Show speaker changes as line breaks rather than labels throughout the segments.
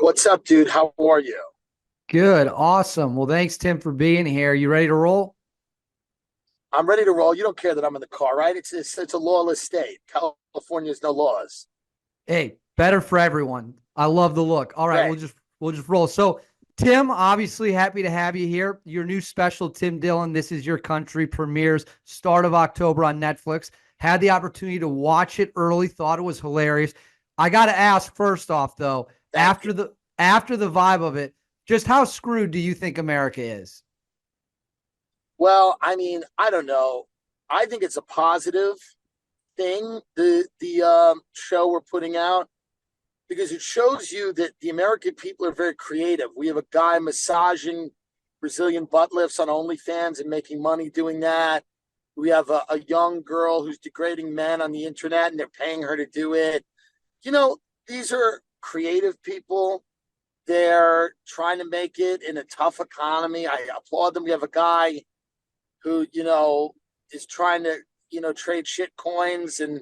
What's up, dude? How are you?
Good. Awesome. Well, thanks, Tim, for being here. You ready to roll?
I'm ready to roll. You don't care that I'm in the car, right? It's a lawless state. California's no laws.
Hey, better for everyone. I love the look. All right,
Great.
we'll just roll. So, Tim, obviously happy to have you here. Your new special, Tim Dillon, This Is Your Country, premieres start of October on Netflix. Had the opportunity to watch it early, thought it was hilarious. I got to ask first off though,
Thank you.
after the vibe of it, just how screwed do you think America is?
Well, I mean, I don't know. I think it's a positive thing, the show we're putting out, because it shows you that the American people are very creative. We have a guy massaging Brazilian butt lifts on OnlyFans and making money doing that. We have a young girl who's degrading men on the internet and they're paying her to do it. You know, these are creative people. They're trying to make it in a tough economy. I applaud them. We have a guy who, is trying to, trade shit coins and,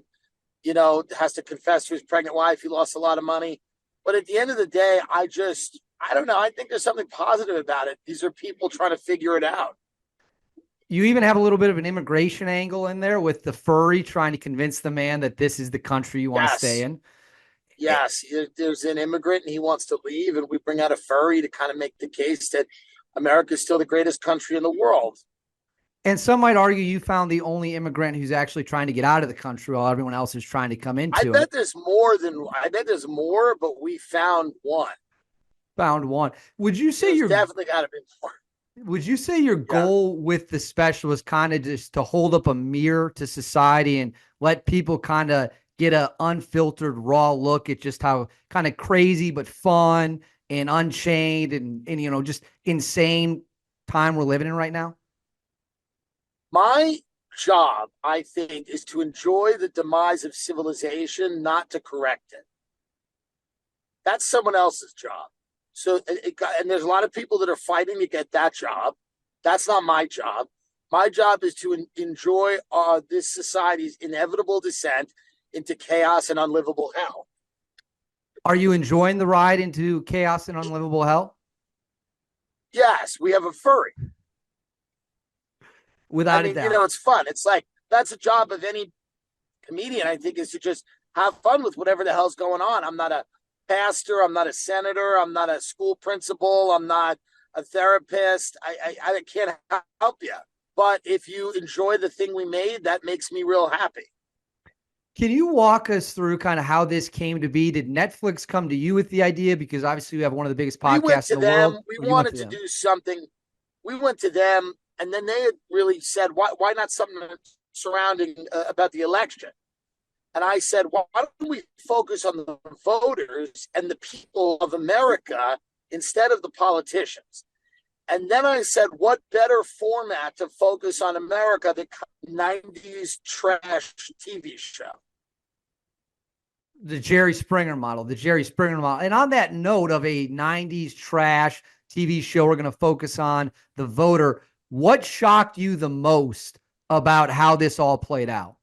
has to confess to his pregnant wife. He lost a lot of money. But at the end of the day, I don't know. I think there's something positive about it. These are people trying to figure it out.
You even have a little bit of an immigration angle in there with the furry trying to convince the man that this is the country you want to stay
Yes.
in.
Yes. There's an immigrant and he wants to leave. And we bring out a furry to kind of make the case that America is still the greatest country in the world.
And some might argue you found the only immigrant who's actually trying to get out of the country while everyone else is trying to come into it.
I bet there's more, but we found one.
Found one.
There's definitely got to be more.
Would you say your
Yeah.
goal with the special is kind of just to hold up a mirror to society and let people kind of get a unfiltered raw look at just how kind of crazy but fun and unchained and just insane time we're living in right now?
My job, I think, is to enjoy the demise of civilization, not to correct it. That's someone else's job. And there's a lot of people that are fighting to get that job. That's not my job. My job is to enjoy this society's inevitable descent into chaos and unlivable hell.
Are you enjoying the ride into chaos and unlivable hell?
Yes, we have a furry. I
Without a
mean,
doubt.
it's fun. It's like that's a job of any comedian, I think, is to just have fun with whatever the hell's going on. I'm not a pastor. I'm not a senator. I'm not a school principal. I'm not a therapist. I can't help you. But if you enjoy the thing we made, that makes me real happy.
Can you walk us through kind of how this came to be? Did Netflix come to you with the idea? Because obviously we have one of the biggest
We went
podcasts in
to
the world,
them. We
or you went to
wanted to
them?
do something. We went to them, and then they had really said, why not something surrounding about the election? And I said, why don't we focus on the voters and the people of America instead of the politicians? And then I said, what better format to focus on America than 90s trash TV show?
The Jerry Springer model, the Jerry Springer model. And on that note of a 90s trash TV show, we're going to focus on the voter. What shocked you the most about how this all played out?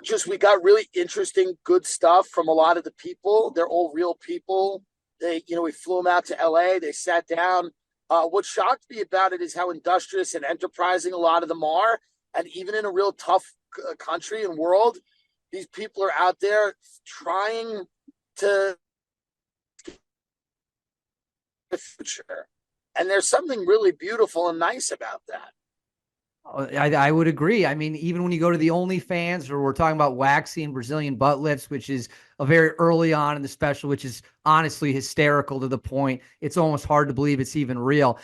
Just we got really interesting, good stuff from a lot of the people. They're all real people. We flew them out to LA. They sat down. What shocked me about it is how industrious and enterprising a lot of them are. And even in a real tough country and world, these people are out there trying to the future. And there's something really beautiful and nice about that.
I would agree. I mean, even when you go to the OnlyFans, or we're talking about waxing Brazilian butt lifts, which is a very early on in the special, which is honestly hysterical to the point it's almost hard to believe it's even real.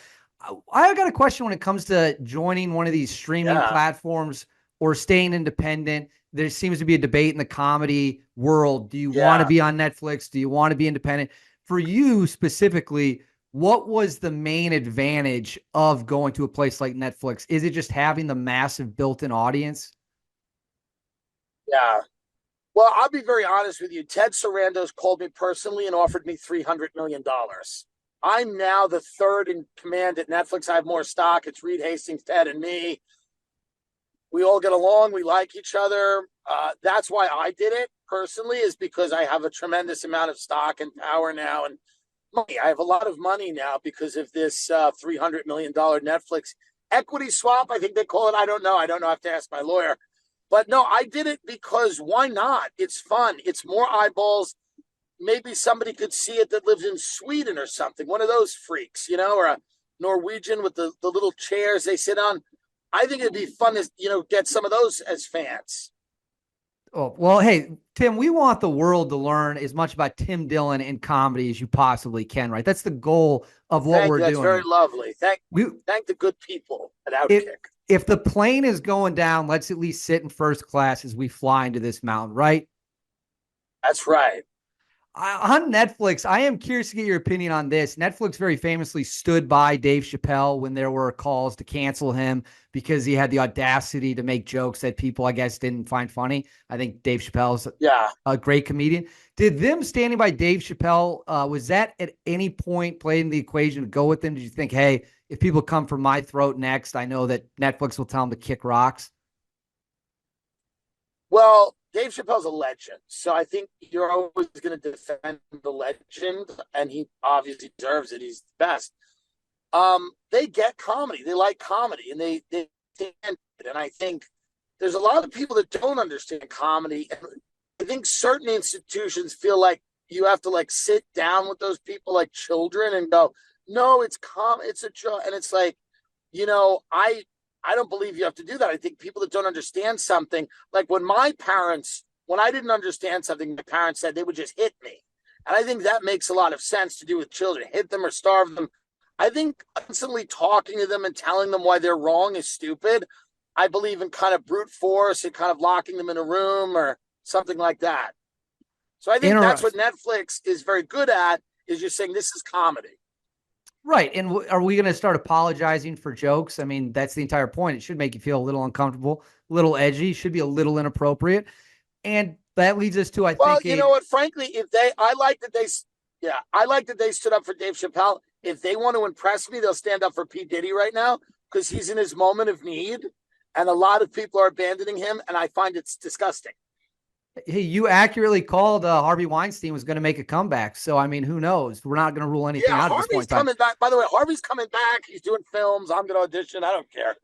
I got a question when it comes to joining one of these streaming
Yeah.
platforms or staying independent. There seems to be a debate in the comedy world. Do you want to
Yeah.
be on Netflix? Do you want to be independent? For you specifically, what was the main advantage of going to a place like Netflix? Is it just having the massive built-in audience?
Yeah. Well, I'll be very honest with you. Ted Sarandos called me personally and offered me $300 million. I'm now the third in command at Netflix. I have more stock. It's Reed Hastings, Ted, and me. We all get along. We like each other. That's why I did it personally, is because I have a tremendous amount of stock and power now and money. I have a lot of money now because of this $300 million Netflix equity swap, I think they call it. I don't know. I have to ask my lawyer. But no, I did it because why not? It's fun. It's more eyeballs. Maybe somebody could see it that lives in Sweden or something. One of those freaks, or a Norwegian with the little chairs they sit on. I think it'd be fun to, get some of those as fans.
Oh, well, hey, Tim, we want the world to learn as much about Tim Dillon and comedy as you possibly can, right? That's the goal of what we're
That's
doing.
Very lovely. Thank the good people at OutKick.
If the plane is going down, let's at least sit in first class as we fly into this mountain, right?
That's right.
On Netflix, I am curious to get your opinion on this. Netflix very famously stood by Dave Chappelle when there were calls to cancel him because he had the audacity to make jokes that people, I guess, didn't find funny. I think Dave Chappelle's a great comedian. Did them standing by Dave Chappelle, was that at any point played in the equation to go with them? Did you think, hey, if people come for my throat next, I know that Netflix will tell them to kick rocks?
Well, Dave Chappelle's a legend, so I think you're always going to defend the legend, and he obviously deserves it. He's the best. They get comedy, they like comedy, and they stand it. And I think there's a lot of people that don't understand comedy, and I think certain institutions feel like you have to sit down with those people like children and go, no, it's it's a joke, and it's like, I don't believe you have to do that. I think people that don't understand something, like when I didn't understand something, my parents said they would just hit me. And I think that makes a lot of sense to do with children, hit them or starve them. I think constantly talking to them and telling them why they're wrong is stupid. I believe in kind of brute force and kind of locking them in a room or something like that. So I think that's what Netflix is very good at, is just saying this is comedy.
Right. And are we going to start apologizing for jokes? I mean, that's the entire point. It should make you feel a little uncomfortable, a little edgy, should be a little inappropriate. And that leads us to, I think,
you know what, frankly, I like that they stood up for Dave Chappelle. If they want to impress me, they'll stand up for P. Diddy right now because he's in his moment of need. And a lot of people are abandoning him. And I find it's disgusting.
Hey, you accurately called Harvey Weinstein was going to make a comeback. So, I mean, who knows? We're not going to rule anything out at this point.
Harvey's coming back. By the way, Harvey's coming back. He's doing films. I'm going to audition. I don't care.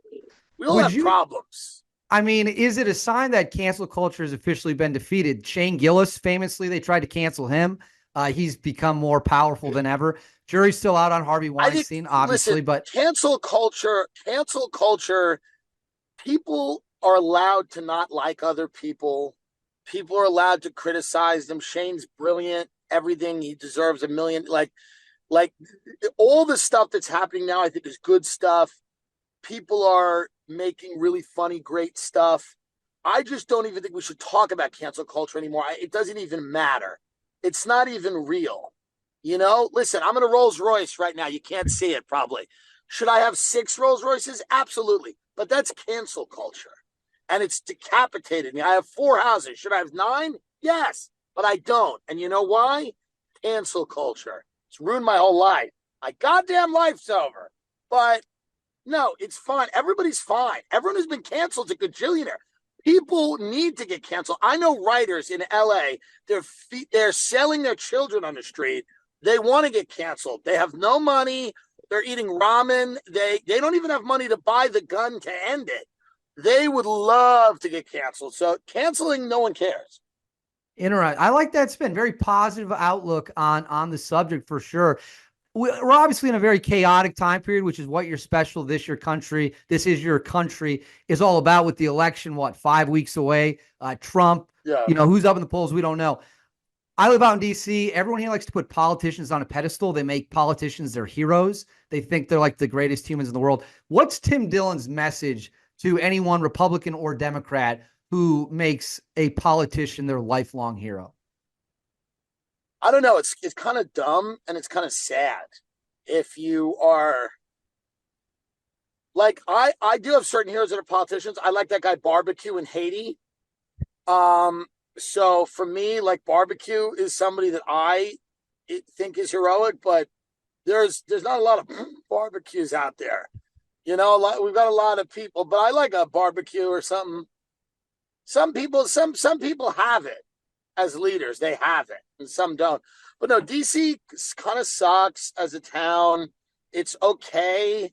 We all have problems.
I mean, is it a sign that cancel culture has officially been defeated? Shane Gillis, famously, they tried to cancel him. He's become more powerful than ever. Jury's still out on Harvey Weinstein, obviously, but
cancel culture, people are allowed to not like other people. People are allowed to criticize them. Shane's brilliant. Everything. He deserves $1 million. Like all the stuff that's happening now, I think is good stuff. People are making really funny, great stuff. I just don't even think we should talk about cancel culture anymore. It doesn't even matter. It's not even real. Listen, I'm in a Rolls Royce right now. You can't see it probably. Should I have 6 Rolls Royces? Absolutely. But that's cancel culture. And it's decapitated me. I have 4 houses. Should I have 9? Yes, but I don't. And you know why? Cancel culture. It's ruined my whole life. My goddamn life's over. But no, it's fine. Everybody's fine. Everyone who's been canceled is a gajillionaire. People need to get canceled. I know writers in LA, they're selling their children on the street. They want to get canceled. They have no money. They're eating ramen. They don't even have money to buy the gun to end it. They would love to get canceled. So canceling, no one cares.
Interesting. I like that spin. Very positive outlook on the subject for sure. We're obviously in a very chaotic time period, which is what your special, This is Your Country is all about, with the election, 5 weeks away. Trump, who's up in the polls, we don't know. I live out in D.C. Everyone here likes to put politicians on a pedestal. They make politicians their heroes. They think they're like the greatest humans in the world. What's Tim Dillon's message to anyone, Republican or Democrat, who makes a politician their lifelong hero?
I don't know. It's kind of dumb and it's kind of sad. If you are like, I do have certain heroes that are politicians. I like that guy Barbecue in Haiti. So for me, like, Barbecue is somebody that I think is heroic, but there's not a lot of barbecues out there. We've got a lot of people, but I like a Barbecue or something. some people have it as leaders. They have it, and some don't. But no, DC kind of sucks as a town. It's okay.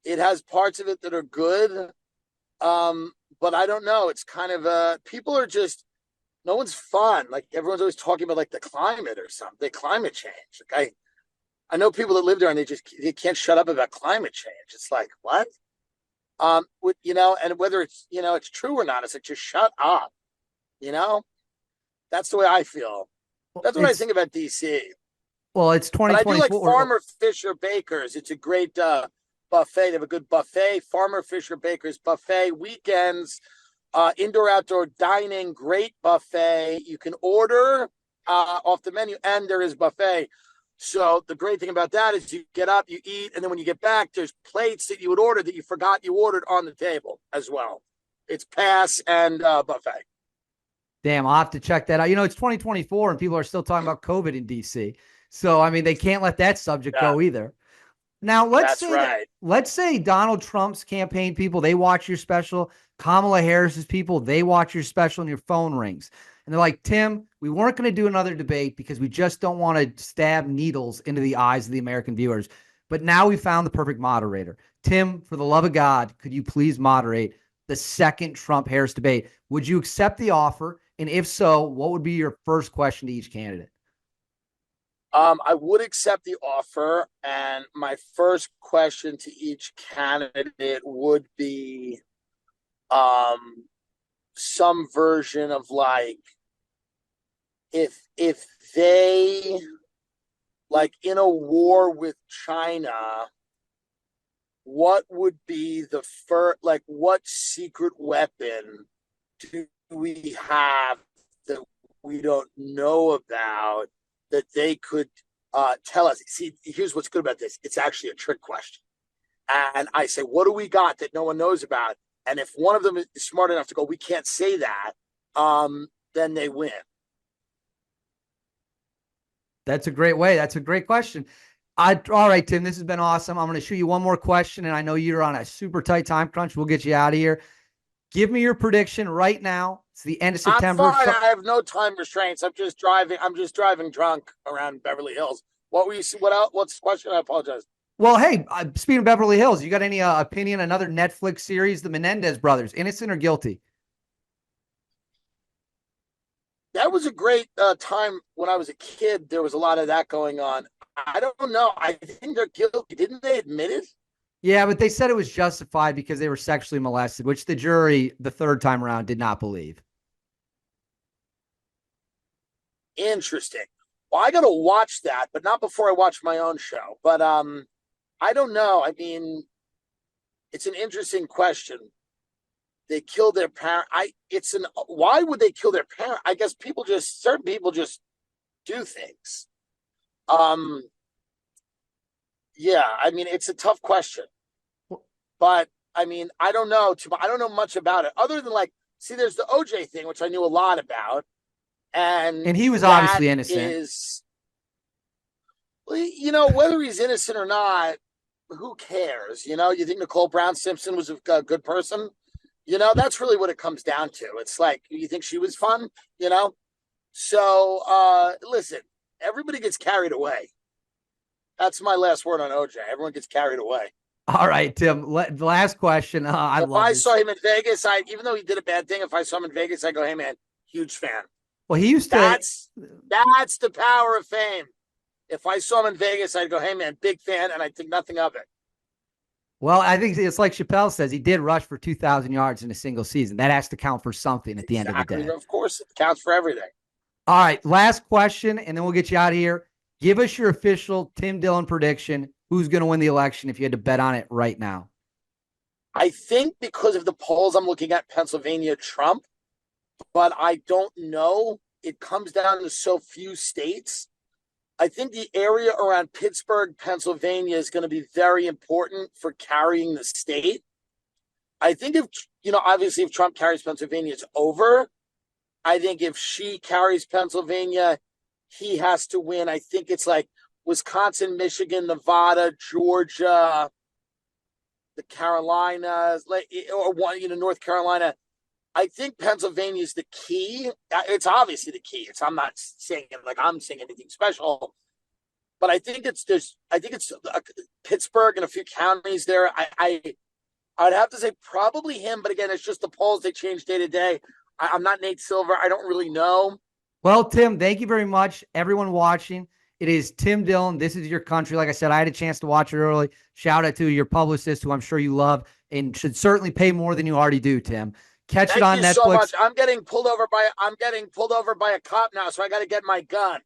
It has parts of it that are good. But I don't know. It's kind of people are just no one's fun. Like everyone's always talking about like the climate or something, climate change. Like I know people that live there and they can't shut up about climate change. It's like what? And whether it's it's true or not, it's like just shut up. You know, that's the way I feel. That's what I think about DC.
Well, it's
But I do like
2024.
Farmer Fisher Bakers. It's a great buffet. They have a good buffet. Farmer Fisher Bakers buffet weekends, indoor outdoor dining, great buffet. You can order off the menu, and there is buffet. So the great thing about that is you get up, you eat, and then when you get back, there's plates that you would order that you forgot you ordered on the table as well. It's pass and buffet.
Damn, I'll have to check that out. It's 2024 and people are still talking about COVID in DC. So, I mean, they can't let that subject go either. Now, let's say Donald Trump's campaign people, they watch your special. Kamala Harris's people, they watch your special and your phone rings. And they're like, Tim, we weren't going to do another debate because we just don't want to stab needles into the eyes of the American viewers. But now we found the perfect moderator. Tim, for the love of God, could you please moderate the second Trump-Harris debate? Would you accept the offer? And if so, what would be your first question to each candidate?
I would accept the offer, and my first question to each candidate would be some version of like if they like in a war with China, what would be the first like what secret weapon do we have that we don't know about that they could tell us? See, here's what's good about this. It's actually a trick question. And I say, what do we got that no one knows about? And if one of them is smart enough to go, we can't say that, then they win.
That's a great way. That's a great question. All right, Tim, this has been awesome. I'm going to shoot you one more question, and I know you're on a super tight time crunch. We'll get you out of here. Give me your prediction right now. It's the end of September.
I'm fine. I have no time restraints. I'm just driving drunk around Beverly Hills. What were you? What else? What's the question? I apologize.
Well, hey, speaking of Beverly Hills, you got any opinion? Another Netflix series, the Menendez brothers, innocent or guilty?
That was a great time when I was a kid. There was a lot of that going on. I don't know. I think they're guilty. Didn't they admit it?
Yeah, but they said it was justified because they were sexually molested, which the jury, the third time around, did not believe.
Interesting. Well, I got to watch that, but not before I watch my own show. But I don't know. I mean, it's an interesting question. They killed their parent. Why would they kill their parent? I guess certain people just do things. Yeah, I mean, it's a tough question, but I mean, I don't know much about it other than like, see, there's the OJ thing, which I knew a lot about. And
he was obviously innocent.
Whether he's innocent or not, who cares? You think Nicole Brown Simpson was a good person? That's really what it comes down to. It's like, you think she was fun? So listen, everybody gets carried away. That's my last word on OJ. Everyone gets carried away.
All right, Tim. The last question.
If I saw him in Vegas, even though he did a bad thing, if I saw him in Vegas, I go, "Hey, man, huge fan."
Well, he used to.
That's the power of fame. If I saw him in Vegas, I'd go, "Hey, man, big fan," and I'd think nothing of it.
Well, I think it's like Chappelle says. He did rush for 2,000 yards in a single season. That has to count for something at the end of the day.
Of course, it counts for everything.
All right, last question, and then we'll get you out of here. Give us your official Tim Dillon prediction. Who's going to win the election if you had to bet on it right now?
I think because of the polls I'm looking at, Pennsylvania, Trump, but I don't know. It comes down to so few states. I think the area around Pittsburgh, Pennsylvania is going to be very important for carrying the state. I think obviously if Trump carries Pennsylvania, it's over. I think if she carries Pennsylvania, he has to win. I think it's like Wisconsin, Michigan, Nevada, Georgia, the Carolinas, or North Carolina. I think Pennsylvania is the key. It's obviously the key. I'm not saying it like I'm saying anything special, but I think it's Pittsburgh and a few counties there. I'd have to say probably him, but again, it's just the polls. They change day to day. I'm not Nate Silver. I don't really know.
Well, Tim, thank you very much. Everyone watching, it is Tim Dillon. This is your country. Like I said, I had a chance to watch it early. Shout out to your publicist, who I'm sure you love and should certainly pay more than you already do, Tim. Catch it on Netflix.
Thank you so much. I'm getting pulled over by a cop now, so I got to get my gun.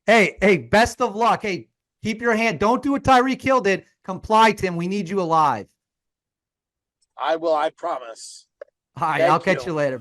Hey, best of luck. Hey, keep your hand. Don't do what Tyreek Hill did. Comply, Tim. We need you alive.
I will. I promise.
All right, I'll catch you later.